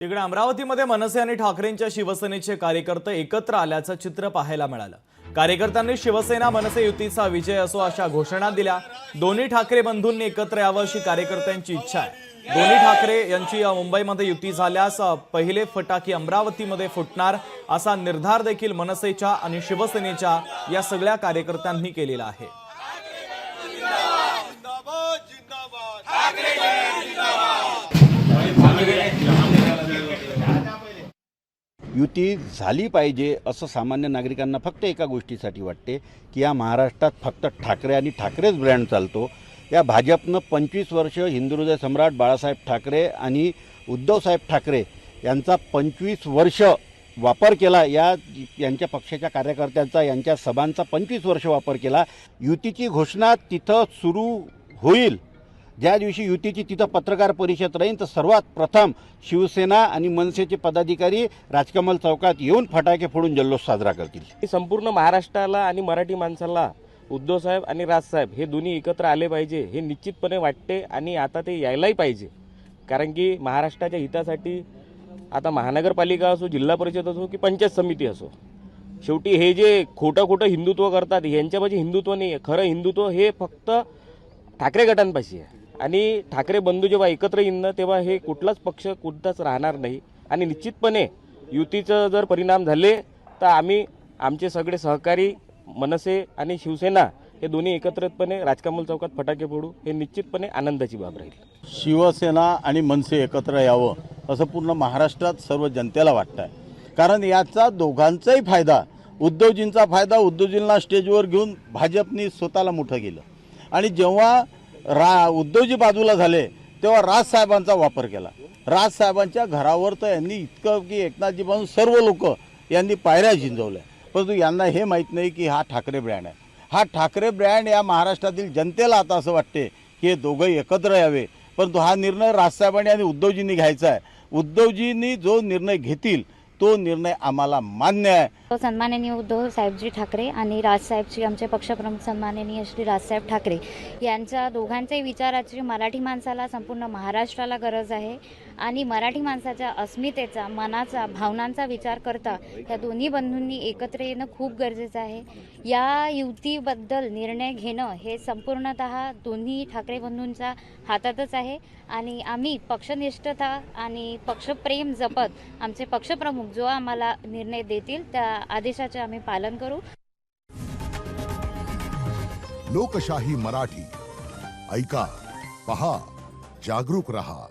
तिकडे अमरावतीमध्ये मनसे आणि ठाकरेंच्या शिवसेनेचे कार्यकर्ते एकत्र आल्याचं चित्र पाहायला मिळालं। कार्यकर्त्यांनी शिवसेना मनसे युतीचा विजय असो अशा घोषणा दिल्या। दोन्ही ठाकरे बंधूंनी एकत्र यावं अशी कार्यकर्त्यांची इच्छा आहे। दोन्ही ठाकरे यांची मुंबईमध्ये युती झाल्यास पहिले फटाके अमरावतीमध्ये फुटणार असा निर्धार देखील मनसेच्या आणि शिवसेनेच्या या सगळ्या कार्यकर्त्यांनी केलेला आहे। युती झाली पाहिजे असं सामान्य नागरिकांना फक्त एका गोष्टीसाठी वाटते की या महाराष्ट्रात फक्त ठाकरे आणि ठाकरेच ब्रँड चालतो। या भाजपनं 25 वर्ष हिंदुहृदय सम्राट बाळासाहेब ठाकरे आणि उद्धवसाहेब ठाकरे यांचा 25 वर्ष वापर केला। यांच्या पक्षाच्या कार्यकर्त्यांचा यांच्या सभांचा 25 वर्ष वापर केला। युतीची घोषणा तिथं सुरू होईल ज्या दिवशी युतीची तिथं पत्रकार परिषद राहील तर सर्वात प्रथम शिवसेना आणि मनसेचे पदाधिकारी राजकमल चौकात येऊन फटाके फोडून जल्लोष साजरा करतील। संपूर्ण महाराष्ट्राला आणि मराठी माणसाला उद्धव साहेब आणि राजसाहेब हे दोन्ही एकत्र आले पाहिजे हे निश्चितपणे वाटते आणि आता ते यायलाही पाहिजे। कारण की महाराष्ट्राच्या हितासाठी आता महानगरपालिका असो, जिल्हा परिषद असो की पंचायत समिती असो, शेवटी हे जे खोटं हिंदुत्व करतात यांच्यापाशी हिंदुत्व नाही आहे। खरं हिंदुत्व हे फक्त ठाकरे गटांपाशी आहे आणि ठाकरे बंधू जेव्हा एकत्र येईन तेव्हा हे कुठलाच पक्ष कुठलाच राहणार नाही आणि निश्चितपणे युतीचं जर परिणाम झाले तर आम्ही आमचे सगळे सहकारी मनसे आणि शिवसेना हे दोन्ही एकत्रितपणे राजकमल चौकात फटाके फोडू हे निश्चितपणे आनंदाची बाब राहील। शिवसेना आणि मनसे एकत्र यावं असं पूर्ण महाराष्ट्रात सर्व जनतेला वाटतं आहे। कारण याचा दोघांचाही फायदा, उद्धवजींचा फायदा, उद्धवजींना स्टेजवर घेऊन भाजपनी स्वतःला मोठं केलं आणि जेव्हा उद्धवजी बाजूला झाले तेव्हा राजसाहेबांचा वापर केला। राजसाहेबांच्या घरावर तर यांनी इतकं की एकनाथजी पासून सर्व लोक यांनी पायऱ्या झिंजवल्या, परंतु यांना हे माहीत नाही की हा ठाकरे ब्रँड आहे। हा ठाकरे ब्रँड या महाराष्ट्रातील जनतेला आता असं वाटते की हे दोघंही एकत्र यावे, परंतु हा निर्णय राजसाहेबांनी आणि उद्धवजींनी घ्यायचा आहे। उद्धवजींनी जो निर्णय घेतील तो निर्णय आम्हाला मान्य आहे। सन्माननीय उद्धव साहेबजी ठाकरे आणि राजसाहेबजी आमचे पक्षप्रमुख सन्माननीय श्री राजसाहेब ठाकरे यांच्या दोघांच्याही विचाराची मराठी माणसाला, संपूर्ण महाराष्ट्राला गरज आहे आणि मराठी माणसाच्या अस्मितेचा, मनाचा, भावनांचा विचार करता या दोन्ही बंधूंनी एकत्र येणं खूप गरजेचं आहे। या युतीबद्दल निर्णय घेणं हे संपूर्णतः दोन्ही ठाकरे बंधूंच्या हातातच आहे आणि आम्ही पक्षनिष्ठता आणि पक्षप्रेम जपत आमचे पक्षप्रमुख जो आम्हाला निर्णय देतील त्या आदेशाचे आम्ही पालन करू। लोकशाही मराठी ऐका, पहा, जागरूक रहा।